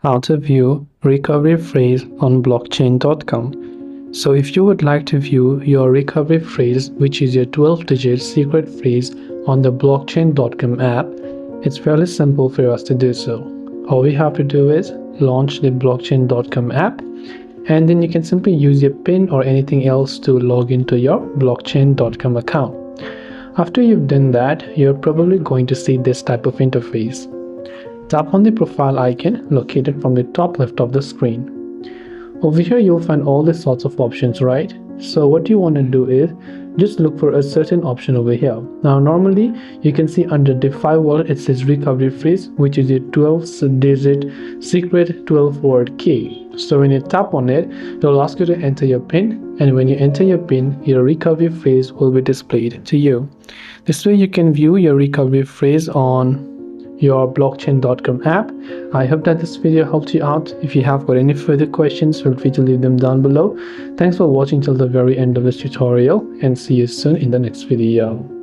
how to view recovery phrase on blockchain.com. So if you would like to view your recovery phrase, which is your 12-digit secret phrase on the blockchain.com app, it's fairly simple for us to do so. All we have to do is launch the blockchain.com app, and then you can simply use your PIN or anything else to log into your blockchain.com account. After you've done that, you're probably going to see this type of interface. Tap on the profile icon located from the top left of the screen. Over here you'll find all the sorts of options, right? So what you want to do is just look for a certain option over here. Now normally you can see under DeFi Wallet it says recovery phrase, which is a 12-digit secret 12-word key. So when you tap on it, it'll ask you to enter your PIN, and when you enter your PIN, your recovery phrase will be displayed to you. This way you can view your recovery phrase on your blockchain.com app. I hope that this video helped you out. If you have got any further questions, feel free to leave them down below. Thanks for watching till the very end of this tutorial, and see you soon in the next video.